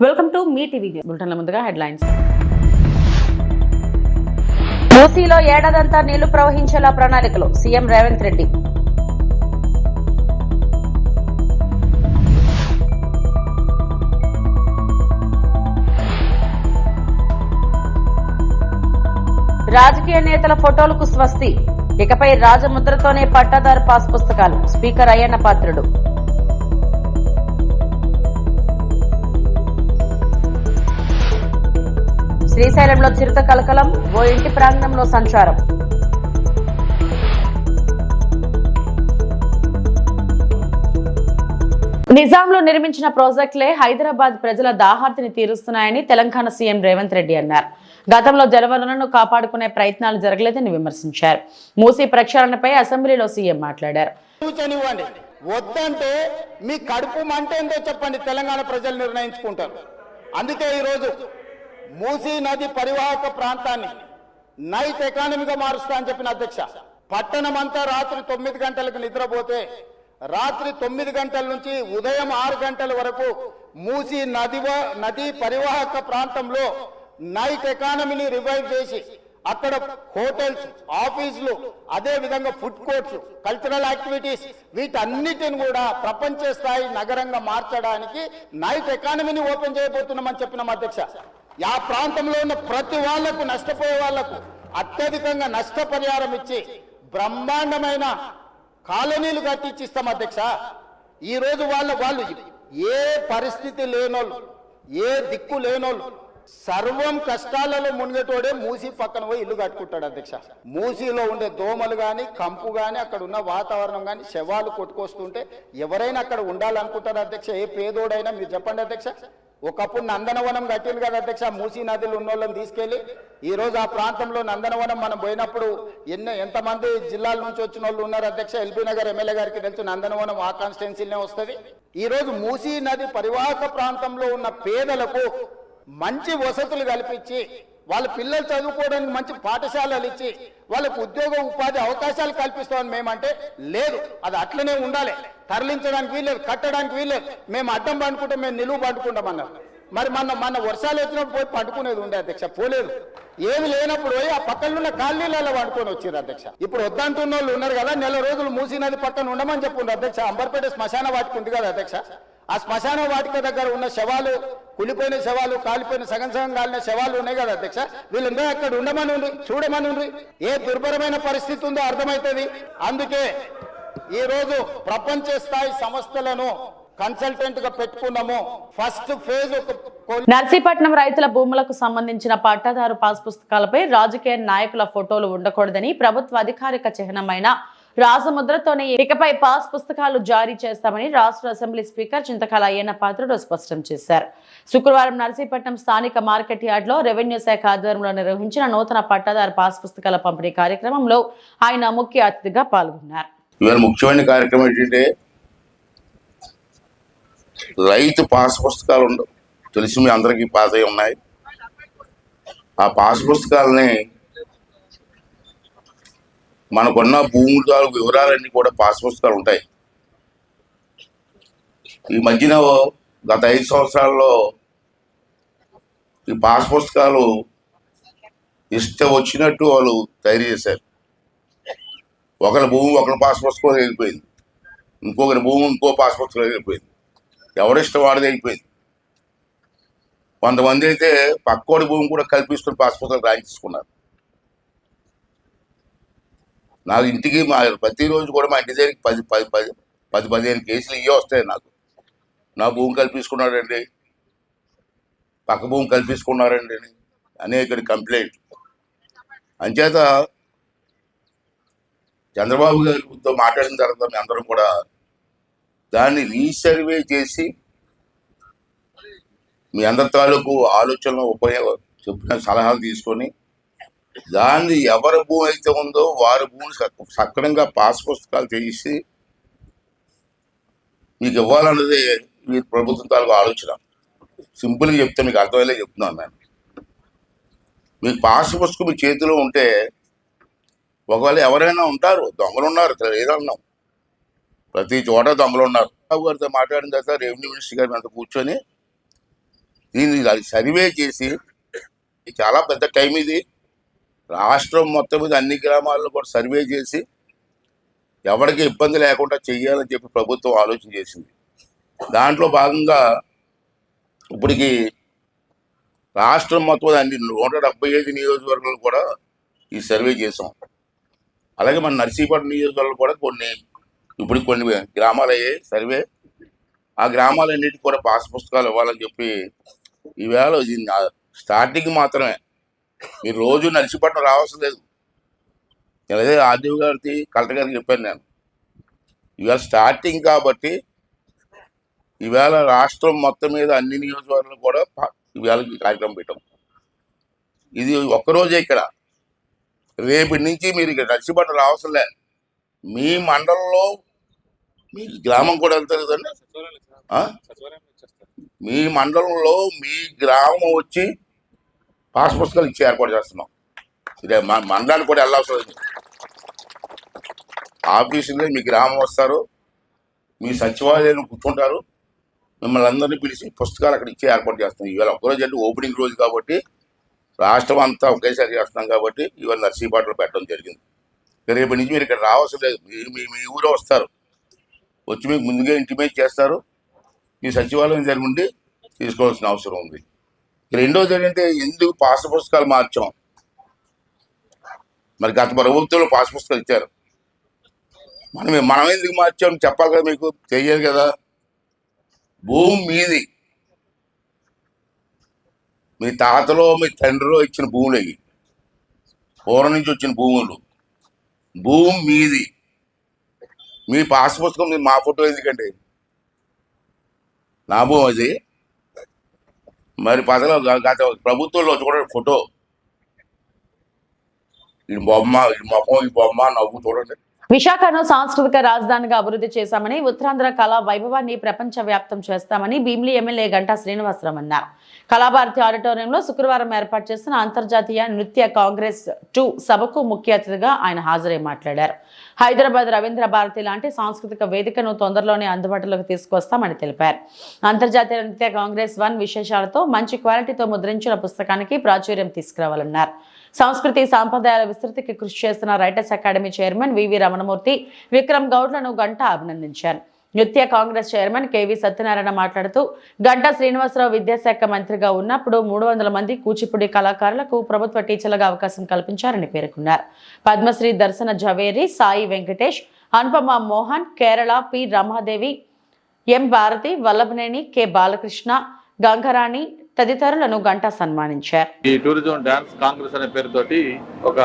Welcome to మీ TV news. బులెటిన్ల ముందుగా హెడ్లైన్స్. మూసీలో ఏడాదంతా నీళ్లు ప్రవహించేలా ప్రణాళికలు సీఎం రేవంత్ రెడ్డి. రాజకీయ నేతల ఫోటోలకు స్వస్తి, ఇకపై రాజముద్రతోనే పట్టాదారు పాస్ పుస్తకాలు స్పీకర్ అయ్యన్న పాత్రుడు. శ్రీశైలంలో చిరుత కలకలం, ఓ ఇంటి ప్రాంగణంలో సంచారం. నిజాంలో నిర్మించిన ప్రాజెక్టులే హైదరాబాద్ ప్రజల దాహార్తిని తీరుస్తున్నాయని తెలంగాణ సీఎం రేవంత్ రెడ్డి అన్నారు. గతంలో జలవనరులను కాపాడుకునే ప్రయత్నాలు జరగలేదని విమర్శించారు. మూసీ ప్రక్షాళనపై అసెంబ్లీలో సీఎం మాట్లాడారు. వద్దంటే మీ కడుపు మంట ఏందో చెప్పండి, తెలంగాణ ప్రజలు నిర్ణయించుకుంటారు. అందుకే ఈరోజు మూసీ నది పరివాహక ప్రాంతాన్ని నైట్ ఎకానమీగా మారుస్తా అని చెప్పిన అధ్యక్ష. పట్టణం అంతా రాత్రి 9 గంటలకు నిద్రపోతే రాత్రి 9 గంటల నుంచి ఉదయం 6 గంటల వరకు మూసీ నది పరివాహక ప్రాంతంలో నైట్ ఎకానమీని రివైవ్ చేసి అక్కడ హోటల్స్, ఆఫీసులు, అదే విధంగా ఫుడ్ కోర్ట్స్, కల్చరల్ యాక్టివిటీస్ వీటన్నిటిని కూడా ప్రపంచ స్థాయి నగరంగా మార్చడానికి నైట్ ఎకానమీని ఓపెన్ చేయబోతున్నామని చెప్పిన అధ్యక్ష. ఆ ప్రాంతంలో ఉన్న ప్రతి వాళ్లకు, నష్టపోయే వాళ్లకు అత్యధికంగా నష్టపరిహారం ఇచ్చి బ్రహ్మాండమైన కాలనీలు కట్టించిస్తాం అధ్యక్ష. ఈ రోజు వాళ్ళు ఏ పరిస్థితి లేనోళ్ళు, ఏ దిక్కు లేనోళ్ళు, సర్వం కష్టాలలో మునిగేటోడే మూసీ పక్కన పోయి ఇల్లు కట్టుకుంటాడు అధ్యక్ష. మూసీలో ఉండే దోమలు గాని, కంపు గాని, అక్కడ ఉన్న వాతావరణం గాని, శవాలు కొట్టుకొస్తుంటే ఎవరైనా అక్కడ ఉండాలనుకుంటారు అధ్యక్ష. ఏ పేదోడైనా మీరు చెప్పండి అధ్యక్ష. ఒకప్పుడు నందనవనం కట్టింది కదా అధ్యక్ష, మూసీ నదిలో ఉన్న వాళ్ళని తీసుకెళ్లి. ఈ రోజు ఆ ప్రాంతంలో నందనవనం మనం పోయినప్పుడు ఎంతమంది జిల్లాల నుంచి వచ్చిన వాళ్ళు ఉన్నారు అధ్యక్ష. ఎల్బీ నగర్ ఎమ్మెల్యే గారికి తెలుసు, నందనవనం ఆ కాన్స్టిట్యున్సీలోనే వస్తుంది. ఈ రోజు మూసీ నది పరివాహక ప్రాంతంలో ఉన్న పేదలకు మంచి వసతులు కల్పించి, వాళ్ళ పిల్లలు చదువుకోవడానికి మంచి పాఠశాలలు ఇచ్చి, వాళ్ళకు ఉద్యోగ ఉపాధి అవకాశాలు కల్పిస్తామని మేమంటే లేదు, అది అట్లనే ఉండాలి, తరలించడానికి వీల్లేదు, కట్టడానికి వీల్లేదు, మేము అడ్డం పండుకుంటాం, మేము నిలువు పండుకుంటామన్నారు. మరి మన వర్షాలు వచ్చినప్పుడు పోయి పండుకునేది ఉండే అధ్యక్ష, పోలేదు. ఏమి లేనప్పుడు పోయి ఆ పక్కన ఉన్న కాలనీలలో పండుకొని వచ్చారు అధ్యక్ష. ఇప్పుడు వద్దంటున్న వాళ్ళు ఉన్నారు కదా, నెల రోజులు మూసీ నది పక్కన ఉండమని చెప్పుండ్రు అధ్యక్ష. అంబర్పేట శ్మశాన వాటిక ఉంది కదా అధ్యక్ష, ఆ శ్మశాన వాటిక దగ్గర ఉన్న శవాలు, కులిపోయిన శవాలు, కాలిపోయిన సగం కాలిన శవాలు ఉన్నాయి కదా అధ్యక్ష. వీళ్ళందరూ అక్కడ ఉండమని ఉండ్రి, చూడమని ఉండ్రి. ఏ దుర్భరమైన పరిస్థితి ఉందో అర్థమవుతుంది. అందుకే ఈ రోజు ప్రపంచ స్థాయి సంస్థలను కన్సల్టెంట్ గా పెట్టుకున్నాము. ఫస్ట్ ఫేజ్ నర్సీపట్నం రైతుల భూములకు సంబంధించిన పట్టాదారు పాస్ పుస్తకాలపై రాజకీయ నాయకుల ఫోటోలు ఉండకూడదని ప్రభుత్వ అధికారిక చిహ్నమైన రాజముద్రతోనే ఇకపై పాస్ పుస్తకాలు జారీ చేస్తామని రాష్ట్ర అసెంబ్లీ స్పీకర్ చింతకాయల అయ్యన్న పాత్రుడు స్పష్టం చేశారు. శుక్రవారం నర్సీపట్నం స్థానిక మార్కెట్ యార్డ్ లో రెవెన్యూ శాఖ ఆధ్వర్యంలో నిర్వహించిన నూతన పట్టాదారు పాస్ పుస్తకాల పంపిణీ కార్యక్రమంలో ఆయన ముఖ్య అతిథిగా పాల్గొన్నారు. ముఖ్యమైన కార్యక్రమం ఏంటంటే రైతు పాస్ పుస్తకాలు ఉండవు, తెలిసి మీ అందరికీ పాస్ అయి ఉన్నాయి. ఆ పాస్ పుస్తకాలని మనకున్న భూముల వివరాలన్నీ కూడా పాస్ పుస్తకాలు ఉంటాయి. ఈ మధ్యన గత 5 సంవత్సరాల్లో ఈ పాస్ పుస్తకాలు ఇష్టం వచ్చినట్టు వాళ్ళు తయారు చేశారు. ఒకరి భూమి ఒకరి పాస్ పుస్తకం వెళ్ళిపోయింది, ఇంకొకరి భూమి ఇంకో పాస్ పుస్తకం వెళ్ళిపోయింది, ఎవరిష్టం వాడిది అయిపోయింది. కొంతమంది అయితే పక్కోడి భూమి కూడా కల్పిస్తున్న పాస్ పుస్తకాలు రాయించుకున్నారు. నాకు ఇంటికి ప్రతిరోజు కూడా మా ఇంటి దగ్గరికి 10-15 కేసులు ఇవే వస్తాయి. నా భూమి కల్పించుకున్నాడండి, పక్క భూమి కల్పించుకున్నారండి అని అనేక కంప్లైంట్. అంచేత చంద్రబాబు గారితో మాట్లాడిన తర్వాత మీ అందరం కూడా దాన్ని రీసర్వే చేసి మీ అందరి తాలూకు ఆలోచనలు చెప్పిన సలహాలు తీసుకొని దాన్ని ఎవరి భూమి అయితే ఉందో వారి భూమిని సక్రమంగా పాస్ పుస్తకాలు చేసి మీకు ఇవ్వాలన్నది మీ ప్రభుత్వం తాలూకు ఆలోచన. సింపుల్గా చెప్తే మీకు అర్థమయ్యేలా చెప్తున్నాను నేను. మీకు పాస్ పుస్తకం మీ చేతిలో ఉంటే ఒకవేళ ఎవరైనా ఉంటారు, దొంగలు ఉన్నారు, ఏదన్నాం ప్రతి చోట దొంగలు ఉన్నారు. బాబు గారితో మాట్లాడిన తర్వాత రెవెన్యూ మినిస్టర్ గారి అంతా కూర్చొని దీన్ని సర్వే చేసి, చాలా పెద్ద టైం ఇది, రాష్ట్రం మొత్తం మీద అన్ని గ్రామాల్లో కూడా సర్వే చేసి ఎవరికి ఇబ్బంది లేకుండా చెయ్యాలని చెప్పి ప్రభుత్వం ఆలోచన చేసింది. దాంట్లో భాగంగా ఇప్పటికి రాష్ట్రం మొత్తం అన్ని 175 నియోజకవర్గాలు కూడా ఈ సర్వే చేసాం. అలాగే మన నర్సీపట్నం నియోజకవర్గాలు కూడా కొన్ని గ్రామాలు అయ్యాయి సర్వే. ఆ గ్రామాలన్నిటికీ కూడా పాస్ పుస్తకాలు ఇవ్వాలని చెప్పి ఈవేళ ఇది స్టార్టింగ్ మాత్రమే. మీరు రోజు నర్సీపట్నం రావాల్సిన లేదు. అదే ఆర్డీఓ గారికి, కలెక్టర్ గారికి చెప్పాను నేను. ఇవాళ స్టార్టింగ్ కాబట్టి ఈవేళ రాష్ట్రం మొత్తం మీద అన్ని నియోజకవర్గాలు కూడా ఈవేళ కార్యక్రమం పెట్టాం. ఇది ఒక్కరోజే. ఇక్కడ రేపటి నుంచి మీరు ఇక్కడ నర్సీపట్నం రావాల్సిన లే. మీ మండలంలో మీ గ్రామం కూడా వెళ్తారు కదండి. మీ మండలంలో మీ గ్రామం వచ్చి పాస్ పుస్తకాలు ఇచ్చి ఏర్పాటు చేస్తున్నాం. ఇదే మండలానికి కూడా వెళ్ళాల్సి వస్తుంది. ఆఫీసులో మీ గ్రామం వస్తారు, మీ సచివాలయంలో కూర్చుంటారు, మిమ్మల్ని అందరినీ పిలిచి పుస్తకాలు అక్కడ ఇచ్చి ఏర్పాటు చేస్తాం. ఇవాళ ఒక్కరోజు అంటే ఓపెనింగ్ రోజు కాబట్టి రాష్ట్రం అంతా ఒకేసారి చేస్తున్నాం కాబట్టి ఇవాళ నర్సీపట్నంలో పెట్టడం జరిగింది. రేపటి నుంచి మీరు ఇక్కడ రావాల్సిన లేదు. మీ ఊరే వస్తారు, వచ్చి మీకు ముందుగా ఇంటిమేట్ చేస్తారు. మీ సచివాలయం దగ్గర ఉండి తీసుకోవాల్సిన అవసరం ఉంది. రెండోది ఏంటంటే, ఎందుకు పాస్ పుస్తకాలు మార్చాం? మరి గత ప్రభుత్వంలో పాస్ పుస్తకాలు ఇచ్చారు, మనం ఎందుకు మార్చాం చెప్పాలి కదా, మీకు తెలియదు కదా. భూమి మీది, మీ తాతలో మీ తండ్రిలో ఇచ్చిన భూములు అవి, పూర్వం నుంచి వచ్చిన భూములు. భూమి మీది, మీ పాస్ పుస్తకం మీద మా ఫోటో ఎందుకండి? నా భూమి అది. మరి గత ప్రభుత్వంలో చూడండి ఫోటో, ఈ బొమ్మ, ఈ మొహం, ఈ బొమ్మ, నవ్వు చూడండి. విశాఖను సాంస్కృతిక రాజధానిగా అభివృద్ధి చేశామని, ఉత్తరాంధ్ర కళా వైభవాన్ని ప్రపంచ వ్యాప్తం చేస్తామని భీమిలి ఎమ్మెల్యే గంటా శ్రీనివాసరావు అన్నారు. కళాభారతి ఆడిటోరియంలో శుక్రవారం ఏర్పాటు చేసిన అంతర్జాతీయ నృత్య కాంగ్రెస్ 2 సభకు ముఖ్య అతిథిగా ఆయన హాజరై మాట్లాడారు. హైదరాబాద్ రవీంద్ర భారతి లాంటి సాంస్కృతిక వేదికను తొందరలోనే అందుబాటులోకి తీసుకొస్తామని తెలిపారు. అంతర్జాతీయ నృత్య కాంగ్రెస్ 1 విశేషాలతో మంచి క్వాలిటీతో ముద్రించిన పుస్తకానికి ప్రాచుర్యం తీసుకురావాలన్నారు. సంస్కృతి సాంప్రదాయాల విస్తృతికి కృషి చేస్తున్న రైటర్స్ అకాడమీ చైర్మన్ వివి రమణమూర్తి, విక్రమ్ గౌడ్లను గంటా అభినందించారు. నృత్య కాంగ్రెస్ చైర్మన్ కెవి సత్యనారాయణ మాట్లాడుతూ, గంటా శ్రీనివాసరావు విద్యాశాఖ మంత్రిగా ఉన్నప్పుడు 300 మంది కూచిపూడి కళాకారులకు ప్రభుత్వ టీచర్లుగా అవకాశం కల్పించారని పేర్కొన్నారు. పద్మశ్రీ దర్శన జవేరి, సాయి వెంకటేష్, అనుపమ మోహన్, కేరళ పి రమాదేవి, ఎం భారతి, వల్లభనేని, కె బాలకృష్ణ, గంగరాణి తదితరులను గంటా సన్మానించారు. ఈ టూరిజం డాన్స్ కాంగ్రెస్ అనే పేరుతోటి ఒక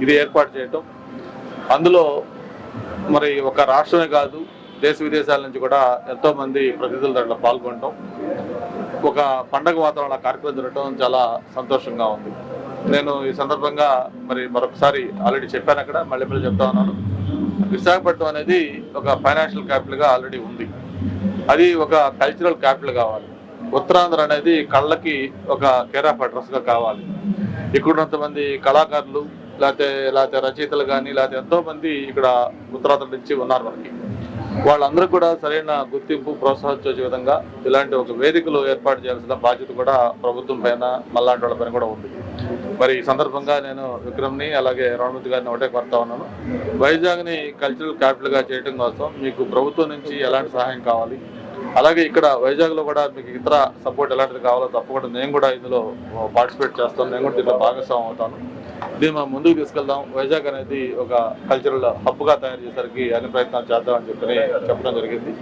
ఇది ఏర్పాటు చేయటం, అందులో మరి ఒక రాష్ట్రమే కాదు దేశ విదేశాల నుంచి కూడా ఎంతో మంది ప్రతినిధులు దాంట్లో పాల్గొనడం, ఒక పండగ వాతావరణ కార్యక్రమం జరగడం చాలా సంతోషంగా ఉంది. నేను ఈ సందర్భంగా మరి మరొకసారి ఆల్రెడీ చెప్పాను, అక్కడ మళ్ళీ చెప్తా ఉన్నాను. విశాఖపట్నం అనేది ఒక ఫైనాన్షియల్ క్యాపిటల్గా ఆల్రెడీ ఉంది, అది ఒక కల్చరల్ క్యాపిటల్ కావాలి. ఉత్తరాంధ్ర అనేది కళ్ళకి ఒక కేర్ ఆఫ్ అడ్రస్గా కావాలి. ఇక్కడున్నంతమంది కళాకారులు లేకపోతే రచయితలు కానీ లేకపోతే ఎంతో మంది ఇక్కడ ఉత్తరాంధ్ర నుంచి ఉన్నారు మనకి. వాళ్ళందరూ కూడా సరైన గుర్తింపు ప్రోత్సహించే విధంగా ఇలాంటి ఒక వేదికలు ఏర్పాటు చేయాల్సిన బాధ్యత కూడా ప్రభుత్వం పైన, మళ్ళాంటి వాళ్ళ పైన కూడా ఉంది. మరి ఈ సందర్భంగా నేను విక్రమ్ని అలాగే రమణమూర్తి గారిని ఒకటే కోరుతా ఉన్నాను, వైజాగ్ని కల్చరల్ క్యాపిటల్గా చేయడం కోసం మీకు ప్రభుత్వం నుంచి ఎలాంటి సహాయం కావాలి, అలాగే ఇక్కడ వైజాగ్లో కూడా మీకు ఇతర సపోర్ట్ ఎలాంటిది కావాలో తప్పకుండా నేను కూడా ఇందులో పార్టిసిపేట్ చేస్తాను, నేను కూడా దీంట్లో భాగస్వామ్యం అవుతాను. దీన్ని మనం ముందుకు తీసుకెళ్దాం. వైజాగ్ అనేది ఒక కల్చరల్ హబ్గా తయారు చేసరికి అన్ని ప్రయత్నాలు చేద్దామని చెప్పడం జరిగింది.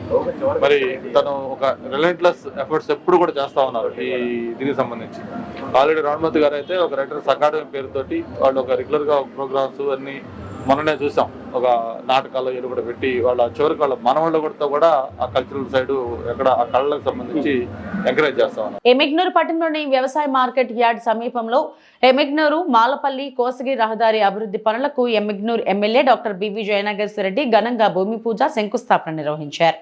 మరి తను ఒక రిలెంట్లెస్ ఎఫర్ట్స్ ఎప్పుడు కూడా చేస్తా ఉన్నారు ఈ దీనికి సంబంధించి. ఆల్రెడీ రమణమూర్తి గారు అయితే ఒక రైటర్స్ అకాడమీ పేరుతోటి వాళ్ళు ఒక రెగ్యులర్గా ప్రోగ్రామ్స్ అన్ని మొన్ననే చూసాం, ఒక నాటకాలు ఇల్లు కూడా పెట్టి వాళ్ళ చివరికి వాళ్ళ మనవాళ్ళు కూడా ఆ కల్చరల్ సైడ్ ఎక్కడ ఆ కళలకు సంబంధించి ఎంకరేజ్ చేస్తా ఉన్నారు. ఎమ్మిగ్నూరు పట్టణంలోని వ్యవసాయ మార్కెట్ యార్డ్ సమీపంలో ఎమ్మిగ్నూరు మాలపల్లి కోసగి రహదారి అభివృద్ధి పనులకు Emmiganur MLA doctor BV Jayanageswara Reddy ఘనంగా భూమి పూజ, శంకుస్థాపన నిర్వహించారు.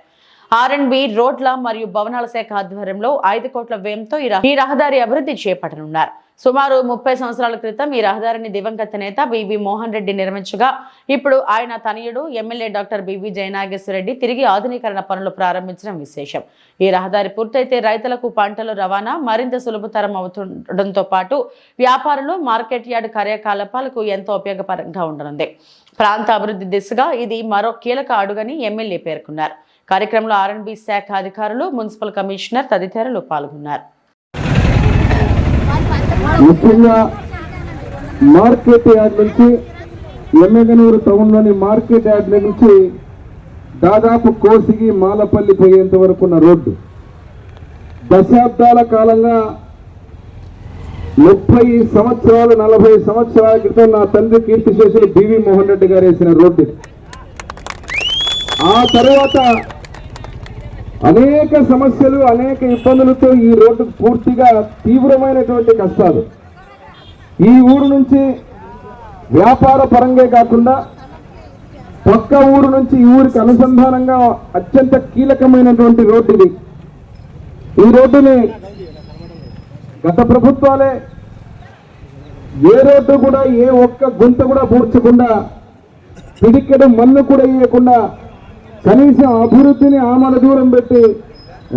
R&B రోడ్ల మరియు భవనాల శాఖ ఆధ్వర్యంలో 5 కోట్ల వ్యయంతో ఈ రహదారి అభివృద్ధి చేపట్టనున్నారు. సుమారు 30 సంవత్సరాల క్రితం ఈ రహదారిని దివంగత నేత బివి మోహన్ రెడ్డి నిర్మించగా ఇప్పుడు ఆయన తనయుడు ఎమ్మెల్యే డాక్టర్ బివి జయనాగేశ్వరరెడ్డి తిరిగి ఆధునీకరణ పనులు ప్రారంభించడం విశేషం. ఈ రహదారి పూర్తయితే రైతులకు పంటల రవాణా మరింత సులభతరం అవుతుండటంతో పాటు వ్యాపారులు మార్కెట్ యార్డ్ కార్యకలాపాలకు ఎంతో ఉపయోగకరంగా ఉండనుంది. ప్రాంత అభివృద్ధి దిశగా ఇది మరో కీలక అడుగని ఎమ్మెల్యే పేర్కొన్నారు. కార్యక్రమంలో R&B శాఖ అధికారులు, మున్సిపల్ కమిషనర్ తదితరులు పాల్గొన్నారు. ముఖ్యంగా మార్కెట్ యార్డ్ నుంచి ఎమ్మెగనూరు టౌన్లోని మార్కెట్ యార్డ్ నుంచి దాదాపు కోసిగి మాలపల్లి పోయేంత వరకు ఉన్న రోడ్డు దశాబ్దాల కాలంగా 30 సంవత్సరాలు 40 సంవత్సరాల క్రితం నా తండ్రి కీర్తిశేషులు బివి మోహన్ రెడ్డి గారు వేసిన రోడ్డు. ఆ తర్వాత అనేక సమస్యలు అనేక ఇబ్బందులతో ఈ రోడ్డు పూర్తిగా తీవ్రమైనటువంటి కష్టాలు. ఈ ఊరు నుంచి వ్యాపార పరంగా కాకుండా పక్క ఊరు నుంచి ఈ ఊరికి అనుసంధానంగా అత్యంత కీలకమైనటువంటి రోడ్డు ఇది. ఈ రోడ్డుని గత ప్రభుత్వాలే ఏ రోడ్డు కూడా ఏ ఒక్క గుంత కూడా పూడ్చకుండా పిడికెడు మన్ను కూడా ఇవ్వకుండా కనీసం అభివృద్ధిని ఆమల దూరం పెట్టి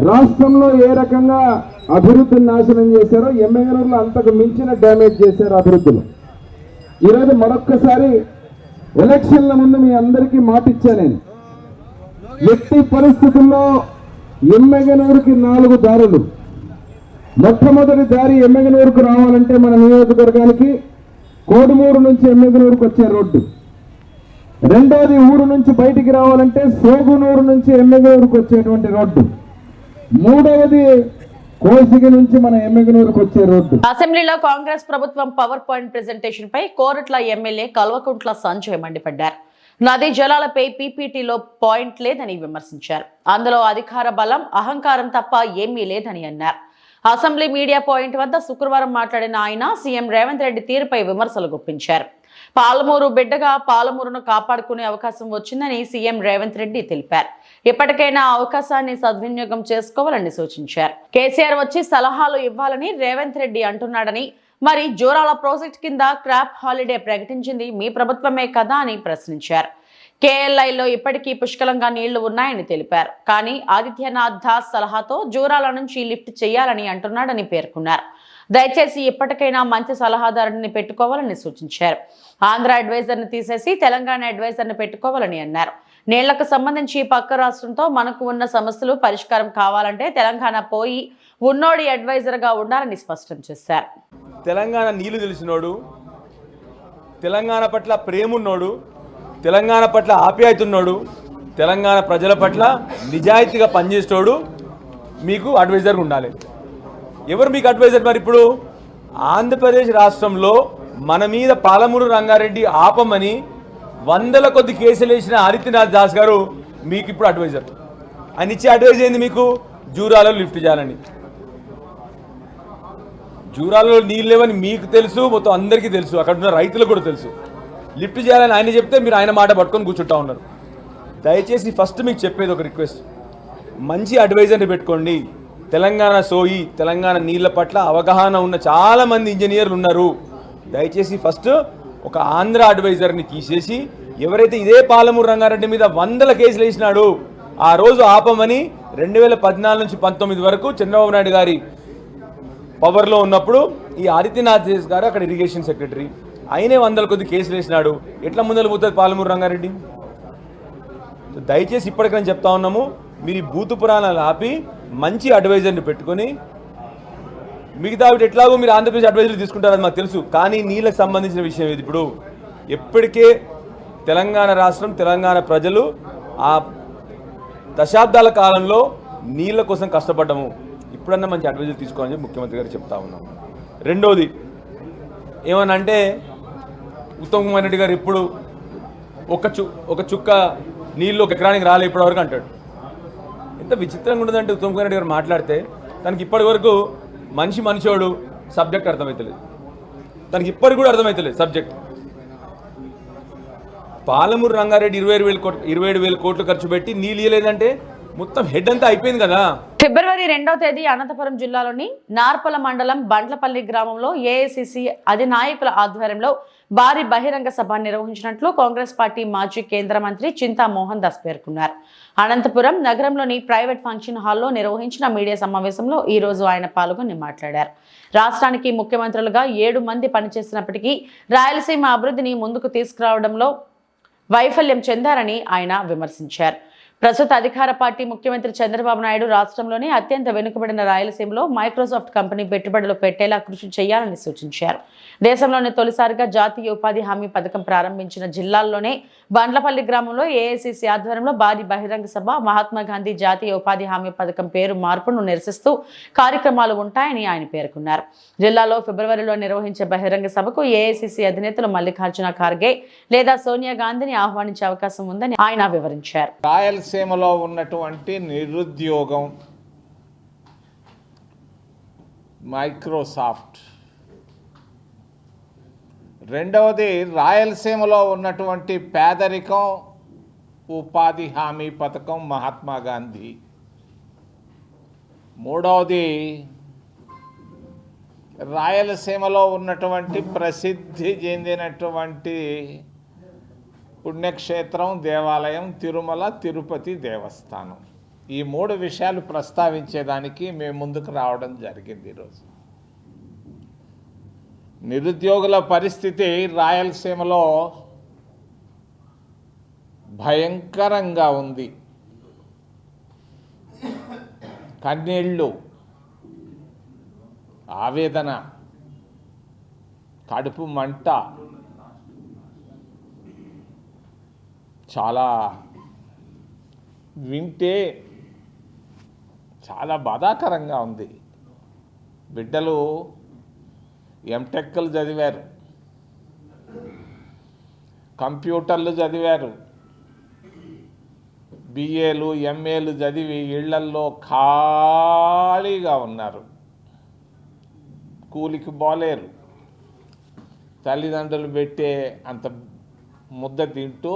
రాష్ట్రంలో ఏ రకంగా అభివృద్ధిని నాశనం చేశారో ఎమ్మెగనూరులో అంతకు మించిన డ్యామేజ్ చేశారు అభివృద్ధిలో. ఈరోజు మరొక్కసారి ఎలక్షన్ల ముందు మీ అందరికీ మాట ఇచ్చా నేను, ఎట్టి పరిస్థితుల్లో ఎమ్మెగనూరుకి 4 దారులు. మొట్టమొదటి దారి ఎమ్మెగనూరుకు రావాలంటే మన నియోజకవర్గానికి కోడుమూరు నుంచి ఎమ్మెగనూరుకు వచ్చే రోడ్డు. రెండోది ఊరు నుంచి బయటికి రావాలంటే సోగునూరు నుంచి ఎమ్మెగనూరుకు వచ్చేటువంటి రోడ్డు. మూడవది కోసిగి నుంచి మన ఎమ్మెగనూరుకు వచ్చే రోడ్డు. అసెంబ్లీలో కాంగ్రెస్ ప్రభుత్వం పవర్ పాయింట్ ప్రెజెంటేషన్ పై కోరట్ల ఎమ్మెల్యే కల్వకుంట్ల సంజయ్ మండిపడ్డారు. నదీ జలాలపై పీపీటీలో పాయింట్ లేదని విమర్శించారు. అందులో అధికార బలం, అహంకారం తప్ప ఏమీ లేదని అన్నారు. అసెంబ్లీ మీడియా పాయింట్ వద్ద శుక్రవారం మాట్లాడిన ఆయన సీఎం రేవంత్ రెడ్డి తీరుపై విమర్శలు గుప్పించారు. పాలమూరు బిడ్డగా పాలమూరును కాపాడుకునే అవకాశం వచ్చిందని సీఎం రేవంత్ రెడ్డి తెలిపారు. ఇప్పటికైనా అవకాశాన్ని సద్వినియోగం చేసుకోవాలని సూచించారు. కేసీఆర్ వచ్చి సలహాలు ఇవ్వాలని రేవంత్ రెడ్డి అంటున్నాడని, మరి జోరాల ప్రాజెక్ట్ కింద క్రాప్ హాలిడే ప్రకటించింది మీ ప్రభుత్వమే కదా అని ప్రశ్నించారు. కేఎల్ఐలో ఇప్పటికీ పుష్కలంగా నీళ్లు ఉన్నాయని తెలిపారు. కానీ ఆదిత్యనాథ్ దాస్ సలహాతో జోరాల నుంచి లిఫ్ట్ చేయాలని అంటున్నాడని పేర్కొన్నారు. దయచేసి ఇప్పటికైనా మంచి సలహాదారుని పెట్టుకోవాలని సూచించారు. ఆంధ్ర అడ్వైజర్ని తీసేసి తెలంగాణ అడ్వైజర్ని పెట్టుకోవాలని అన్నారు. నీళ్లకు సంబంధించి పక్క రాష్ట్రంతో మనకు ఉన్న సమస్యలు పరిష్కారం కావాలంటే తెలంగాణ పోయి ఉన్నోడి అడ్వైజర్గా ఉండాలని స్పష్టం చేశారు. తెలంగాణ నీళ్లు తెలిసినోడు, తెలంగాణ పట్ల ప్రేమున్నోడు, తెలంగాణ పట్ల ఆప్యాయత ఉన్నోడు, తెలంగాణ ప్రజల పట్ల నిజాయితీగా పనిచేసేటోడు మీకు అడ్వైజర్గా ఉండాలి. ఎవరు మీకు అడ్వైజర్? మరి ఇప్పుడు ఆంధ్రప్రదేశ్ రాష్ట్రంలో మన మీద పాలమూరు రంగారెడ్డి ఆపమని 100 కొద్ది కేసులు వేసిన ఆదిత్యనాథ్ దాస్ గారు మీకు ఇప్పుడు అడ్వైజర్. ఆయన ఇచ్చే అడ్వైజ్ ఏంది? మీకు జూరాలలో లిఫ్ట్ చేయాలని. జూరాలలో నీళ్ళు లేవని మీకు తెలుసు, మొత్తం అందరికీ తెలుసు, అక్కడ ఉన్న రైతులకు కూడా తెలుసు. లిఫ్ట్ చేయాలని ఆయన చెప్తే మీరు ఆయన మాట పట్టుకొని కూర్చుంటా ఉన్నారు. దయచేసి ఫస్ట్ మీకు చెప్పేది ఒక రిక్వెస్ట్, మంచి అడ్వైజర్ని పెట్టుకోండి. తెలంగాణ సోయి, తెలంగాణ నీళ్ల పట్ల అవగాహన ఉన్న చాలామంది ఇంజనీర్లు ఉన్నారు. దయచేసి ఫస్ట్ ఒక ఆంధ్ర అడ్వైజర్ని తీసేసి, ఎవరైతే ఇదే పాలమూరు రంగారెడ్డి మీద 100 కేసులు వేసినాడు ఆ రోజు ఆపమని 2014 నుంచి 19 వరకు చంద్రబాబు నాయుడు గారి పవర్లో ఉన్నప్పుడు ఈ ఆదిత్యనాథ్ దాస్ గారు అక్కడ ఇరిగేషన్ సెక్రటరీ, ఆయనే 100 కొద్ది కేసులు వేసినాడు. ఎట్లా ముందలు పోతుంది పాలమూరు రంగారెడ్డి? దయచేసి ఇప్పటికైనా చెప్తా ఉన్నాము, మీరు బూతు పురాణాలు ఆపి మంచి అడ్వైజర్ని పెట్టుకొని, మిగతా ఎట్లాగో మీరు ఆంధ్రప్రదేశ్ అడ్వైజర్లు తీసుకుంటారని మాకు తెలుసు, కానీ నీళ్ళకి సంబంధించిన విషయం ఇది. ఇప్పుడు ఎప్పటికే తెలంగాణ రాష్ట్రం, తెలంగాణ ప్రజలు ఆ దశాబ్దాల కాలంలో నీళ్ళ కోసం కష్టపడ్డాము. ఇప్పుడన్నా మంచి అడ్వైజర్ తీసుకోవాలని చెప్పి ముఖ్యమంత్రి గారు చెప్తా ఉన్నాం. రెండోది ఏమనంటే, ఉత్తమ్ కుమార్ రెడ్డి గారు ఇప్పుడు ఒక చుక్క నీళ్ళు 1 ఎకరానికి రాలే ఇప్పటివరకు అంటాడు. ఎంత విచిత్రంగా ఉండదంటే ఉత్తమ్ కుమార్ రెడ్డి గారు మాట్లాడితే తనకి ఇప్పటి వరకు మనిషోడు సబ్జెక్ట్ అర్థమవుతలేదు, తనకి ఇప్పటికి కూడా అర్థమవుతలేదు సబ్జెక్ట్. పాలమూరు రంగారెడ్డి 27,000 కోట్లు ఖర్చు పెట్టి నీళ్ళు ఇవ్వలేదంటే మొత్తం హెడ్ అంతా అయిపోయింది కదా. ఫిబ్రవరి 2వ తేదీ అనంతపురం జిల్లాలోని నార్పల మండలం బండ్లపల్లి గ్రామంలో ఏఐసిసి అధినాయకుల ఆధ్వర్యంలో భారీ బహిరంగ సభ నిర్వహించినట్లు కాంగ్రెస్ పార్టీ మాజీ కేంద్ర మంత్రి చింతా మోహన్ దాస్ పేర్కొన్నారు. అనంతపురం నగరంలోని ప్రైవేట్ ఫంక్షన్ హాల్లో నిర్వహించిన మీడియా సమావేశంలో ఈ రోజు ఆయన పాల్గొని మాట్లాడారు. రాష్ట్రానికి ముఖ్యమంత్రులుగా 7 మంది పనిచేసినప్పటికీ రాయలసీమ అభివృద్ధిని ముందుకు తీసుకురావడంలో వైఫల్యం చెందారని ఆయన విమర్శించారు. ప్రస్తుత అధికార పార్టీ ముఖ్యమంత్రి చంద్రబాబు నాయుడు రాష్ట్రంలోని అత్యంత వెనుకబడిన రాయలసీమలో మైక్రోసాఫ్ట్ కంపెనీ పెట్టుబడులు పెట్టేలా కృషి చేయాలని సూచించారు. దేశంలోనే తొలిసారిగా జాతీయ ఉపాధి హామీ పథకం ప్రారంభించిన జిల్లాల్లోనే బండ్లపల్లి గ్రామంలో ఏఐసిసి ఆధ్వర్యంలో భారీ బహిరంగ సభ, మహాత్మా గాంధీ జాతీయ ఉపాధి హామీ పథకం పేరు మార్పును నిరసిస్తూ కార్యక్రమాలు ఉంటాయని ఆయన పేర్కొన్నారు. జిల్లాలో ఫిబ్రవరిలో నిర్వహించే బహిరంగ సభకు ఏఐసిసి అధినేతలు మల్లికార్జున ఖార్గే లేదా సోనియా గాంధీని ఆహ్వానించే అవకాశం ఉందని ఆయన వివరించారు. రాయలసీమలో ఉన్నటువంటి నిరుద్యోగం, మైక్రోసాఫ్ట్, రెండవది రాయలసీమలో ఉన్నటువంటి పేదరికం, ఉపాధి హామీ పథకం మహాత్మా గాంధీ, మూడవది రాయలసీమలో ఉన్నటువంటి ప్రసిద్ధి చెందినటువంటి పుణ్యక్షేత్రం, దేవాలయం తిరుమల తిరుపతి దేవస్థానం. ఈ 3 విషయాలు ప్రస్తావించేదానికి మేము ముందుకు రావడం జరిగింది. ఈరోజు నిరుద్యోగుల పరిస్థితి రాయలసీమలో భయంకరంగా ఉంది. కన్నీళ్ళు, ఆవేదన, కడుపు మంట, చాలా వింటే చాలా బాధాకరంగా ఉంది. బిడ్డలు ఎంటెక్లు చదివారు, కంప్యూటర్లు చదివారు, బిఏలు ఎంఏలు చదివి ఇళ్లల్లో ఖాళీగా ఉన్నారు. కూలికి పోలేరు, తల్లిదండ్రులు పెట్టే అంత ముద్ద తింటూ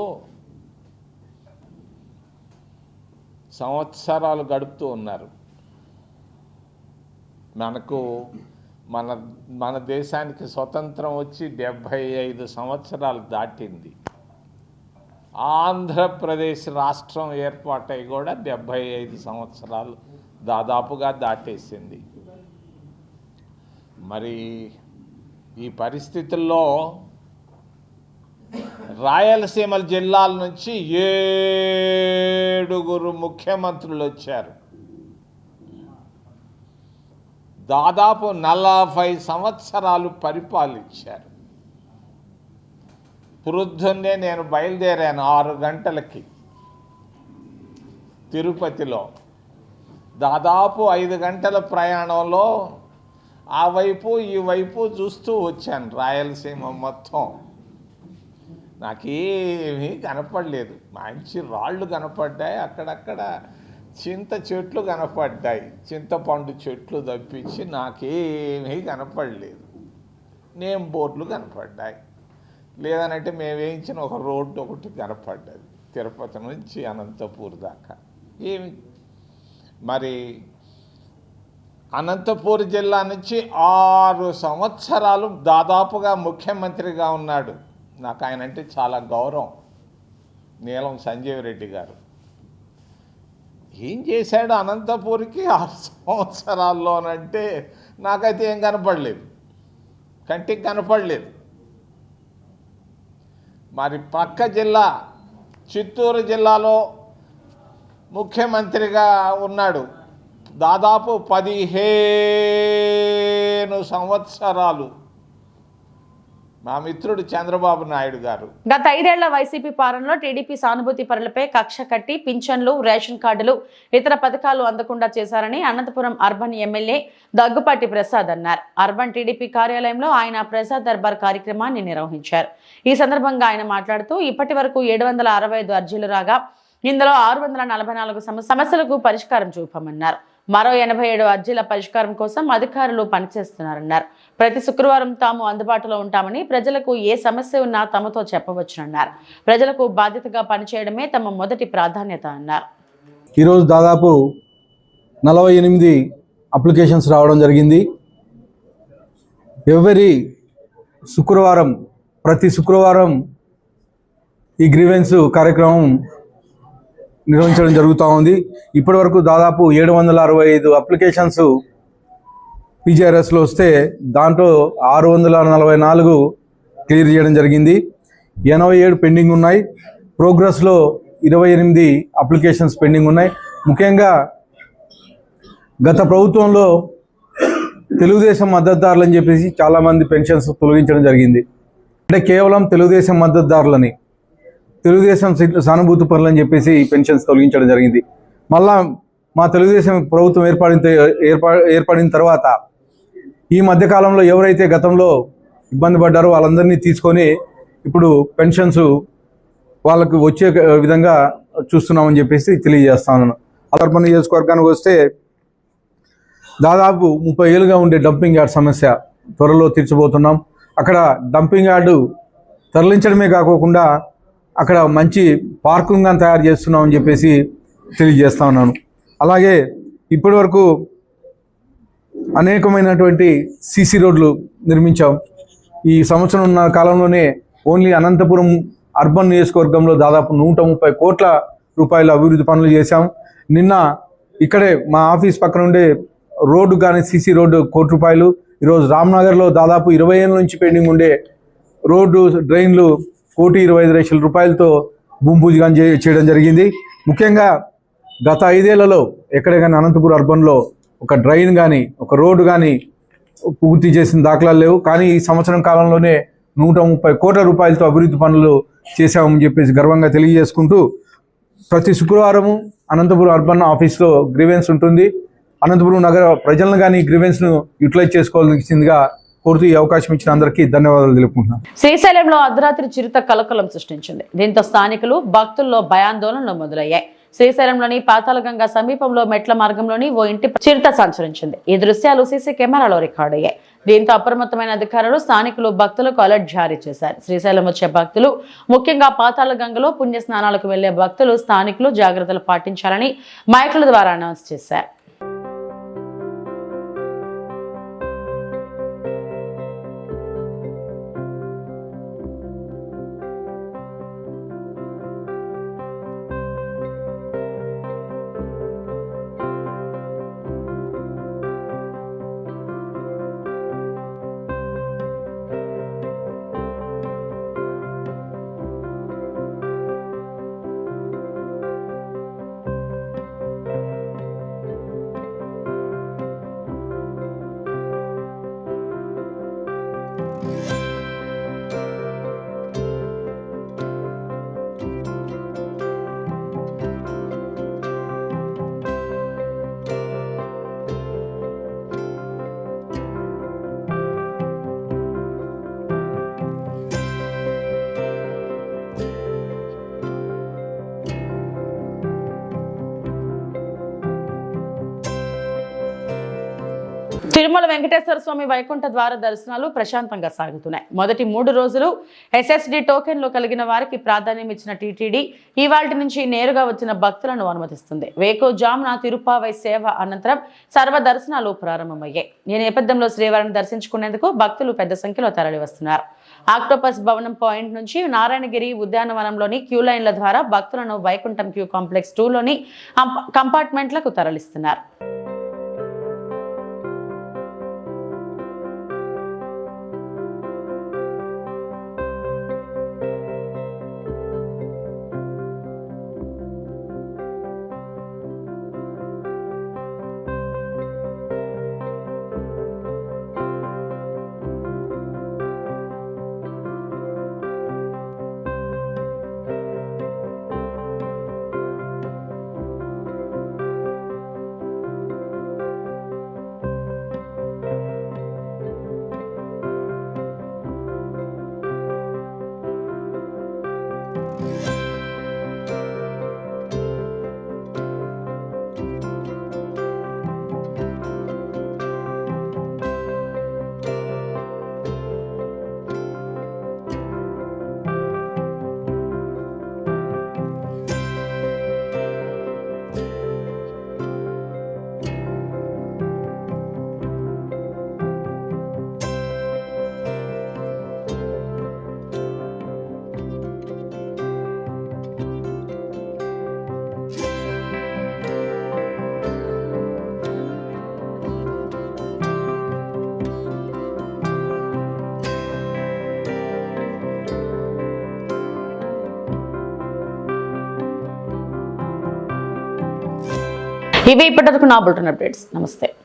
సంవత్సరాలు గడుపుతూ ఉన్నారు. మన దేశానికి స్వతంత్రం వచ్చి 75 సంవత్సరాలు దాటింది. ఆంధ్రప్రదేశ్ రాష్ట్రం ఏర్పాటై కూడా 75 సంవత్సరాలు దాదాపుగా దాటేసింది. మరి ఈ పరిస్థితుల్లో రాయలసీమ జిల్లాల నుంచి 7 ముఖ్యమంత్రులు వచ్చారు. దాదాపు 40 సంవత్సరాలు పరిపాలించారు. పొద్దున్నే నేను బయలుదేరాను 6 గంటలకి తిరుపతిలో. దాదాపు 5 గంటల ప్రయాణంలో ఆ వైపు ఈ వైపు చూస్తూ వచ్చాను. రాయలసీమ మొత్తం నాకేమీ కనపడలేదు. మంచి రాళ్ళు కనపడ్డాయి, అక్కడక్కడ చింత చెట్లు కనపడ్డాయి, చింతపండు చెట్లు తప్పించి నాకేమీ కనపడలేదు. నేమ్ బోర్డులు కనపడ్డాయి, లేదనంటే మేము వేయించిన ఒక రోడ్డు ఒకటి కనపడ్డది తిరుపతి నుంచి అనంతపూర్ దాకా. ఏమి మరి అనంతపూర్ జిల్లా నుంచి 6 సంవత్సరాలు దాదాపుగా ముఖ్యమంత్రిగా ఉన్నాడు. నాకు ఆయన అంటే చాలా గౌరవం. నీలం సంజీవ్ రెడ్డి గారు ఏం చేశాడు అనంతపూర్కి 6 సంవత్సరాల్లోనంటే నాకైతే ఏం కనపడలేదు, కంటికి కనపడలేదు. మరి పక్క జిల్లా చిత్తూరు జిల్లాలో ముఖ్యమంత్రిగా ఉన్నాడు దాదాపు 15 సంవత్సరాలు మా మిత్రుడు చంద్రబాబు నాయుడు గారు. గత 5 ఏళ్ల వైసీపీ పాలనలో టీడీపీ సానుభూతి పరులపై కక్ష కట్టి పింఛన్లు, రేషన్ కార్డులు, ఇతర పథకాలు అందకుండా చేశారని అనంతపురం అర్బన్ ఎమ్మెల్యే దగ్గుపాటి ప్రసాద్ అన్నారు. అర్బన్ టీడీపీ కార్యాలయంలో ఆయన ప్రసాద్ దర్బార్ కార్యక్రమాన్ని నిర్వహించారు. ఈ సందర్భంగా ఆయన మాట్లాడుతూ ఇప్పటి వరకు 765 అర్జీలు రాగా ఇందులో 644 సమస్యలకు పరిష్కారం చూపమన్నారు. మరో 87 అర్జీల పరిష్కారం కోసం అధికారులు పనిచేస్తున్నారన్నారు. ప్రతి శుక్రవారం తాము అందుబాటులో ఉంటామని, ప్రజలకు ఏ సమస్య ఉన్నా తమతో చెప్పవచ్చునన్నారు. ప్రజలకు బాధ్యతగా పనిచేయడమే తమ మొదటి ప్రాధాన్యత అన్నారు. ఈరోజు దాదాపు 48 అప్లికేషన్స్ రావడం జరిగింది. ప్రతి శుక్రవారం ఈ గ్రీవెన్స్ కార్యక్రమం నిర్వహించడం జరుగుతూ ఉంది. ఇప్పటి వరకు దాదాపు 765 అప్లికేషన్స్ పీజీఆర్ఎస్లో వస్తే దాంట్లో 644 క్లియర్ చేయడం జరిగింది. 87 పెండింగ్ ఉన్నాయి. ప్రోగ్రెస్లో 28 అప్లికేషన్స్ పెండింగ్ ఉన్నాయి. ముఖ్యంగా గత ప్రభుత్వంలో తెలుగుదేశం మద్దతుదారులు అని చెప్పేసి చాలామంది పెన్షన్స్ తొలగించడం జరిగింది. అంటే కేవలం తెలుగుదేశం మద్దతుదారులని, తెలుగుదేశం సానుభూతి పనులు అని చెప్పేసి పెన్షన్స్ తొలగించడం జరిగింది. మళ్ళా మా తెలుగుదేశం ప్రభుత్వం ఏర్పడిన తర్వాత ఈ మధ్యకాలంలో ఎవరైతే గతంలో ఇబ్బంది పడ్డారో వాళ్ళందరినీ తీసుకొని ఇప్పుడు పెన్షన్స్ వాళ్ళకు వచ్చే విధంగా చూస్తున్నామని చెప్పేసి తెలియజేస్తాను. అలర్పణ నియోజకవర్గానికి వస్తే దాదాపు 30 ఏళ్ళుగా ఉండే డంపింగ్ యార్డ్ సమస్య త్వరలో తీర్చబోతున్నాం. అక్కడ డంపింగ్ యార్డు తరలించడమే కాకుండా అక్కడ మంచి పార్కింగ్ అని తయారు చేస్తున్నామని చెప్పేసి తెలియజేస్తా ఉన్నాను. అలాగే ఇప్పటి వరకు అనేకమైనటువంటి సీసీ రోడ్లు నిర్మించాం. ఈ సంవత్సరం ఉన్న కాలంలోనే ఓన్లీ అనంతపురం అర్బన్ నియోజకవర్గంలో దాదాపు 130 కోట్ల రూపాయల అభివృద్ధి పనులు చేశాం. నిన్న ఇక్కడే మా ఆఫీస్ పక్కన ఉండే రోడ్డు కానీ సీసీ రోడ్డు 1 కోటి రూపాయలు. ఈరోజు రామ్నగర్లో దాదాపు 20 ఏళ్ళ నుంచి పెండింగ్ ఉండే రోడ్డు డ్రైన్లు 1,25,00,000 రూపాయలతో భూమి పూజ చేయడం జరిగింది. ముఖ్యంగా గత 5 ఏళ్లలో ఎక్కడే కానీ అనంతపురం అర్బన్లో ఒక డ్రైన్ కానీ ఒక రోడ్డు కానీ పూర్తి చేసిన దాఖలాలు లేవు. కానీ ఈ సంవత్సరం కాలంలోనే 130 కోట్ల రూపాయలతో అభివృద్ధి పనులు చేశామని చెప్పేసి గర్వంగా తెలియజేసుకుంటూ, ప్రతి శుక్రవారము అనంతపురం అర్బన్ ఆఫీస్లో గ్రీవెన్స్ ఉంటుంది. అనంతపురం నగర ప్రజలను కానీ గ్రీవెన్స్ను యూటిలైజ్ చేసుకోవాల్సిందిగా కోరుతూ ఈ అవకాశం ఇచ్చిన అందరికీ ధన్యవాదాలు తెలుపుకుంటున్నాను. శ్రీశైలంలో అర్ధరాత్రి చిరుత కలకలం సృష్టించింది. దీంతో స్థానికులు, భక్తుల్లో భయాందోళనలు మొదలయ్యాయి. శ్రీశైలంలోని పాతాళగంగా సమీపంలో మెట్ల మార్గంలోని ఓ ఇంటి చిరుత సంచరించింది. ఈ దృశ్యాలు సీసీ కెమెరాలో రికార్డు అయ్యాయి. దీంతో అప్రమత్తమైన అధికారులు, స్థానికులు, భక్తులకు అలర్ట్ జారీ చేశారు. శ్రీశైలం వచ్చే భక్తులు, ముఖ్యంగా పాతాళగంగలో పుణ్య స్నానాలకు వెళ్లే భక్తులు, స్థానికులు జాగ్రత్తలు పాటించాలని మైకుల ద్వారా అనౌన్స్ చేశారు. తిరుమల వెంకటేశ్వర స్వామి వైకుంఠ ద్వార దర్శనాలు ప్రశాంతంగా సాగుతున్నాయి. మొదటి 3 రోజులు SSD టోకెన్లు కలిగిన వారికి ప్రాధాన్యం ఇచ్చిన టీటీడీ ఇవాల్టి నుంచి నేరుగా వచ్చిన భక్తులను అనుమతిస్తుంది. వేకువజామున తిరుపావై సేవ అనంతరం సర్వ దర్శనాలు ప్రారంభమయ్యాయి. ఈ నేపథ్యంలో శ్రీవారిని దర్శించుకునేందుకు భక్తులు పెద్ద సంఖ్యలో తరలివస్తున్నారు. ఆక్టోపస్ భవనం పాయింట్ నుంచి నారాయణగిరి ఉద్యానవనంలోని క్యూ లైన్ల ద్వారా భక్తులను వైకుంఠం క్యూ కాంప్లెక్స్ 2లోని కంపార్ట్మెంట్లకు తరలిస్తున్నారు. ఇవి ఇప్పటివరకు నా బులెటిన్ అప్డేట్స్. నమస్తే.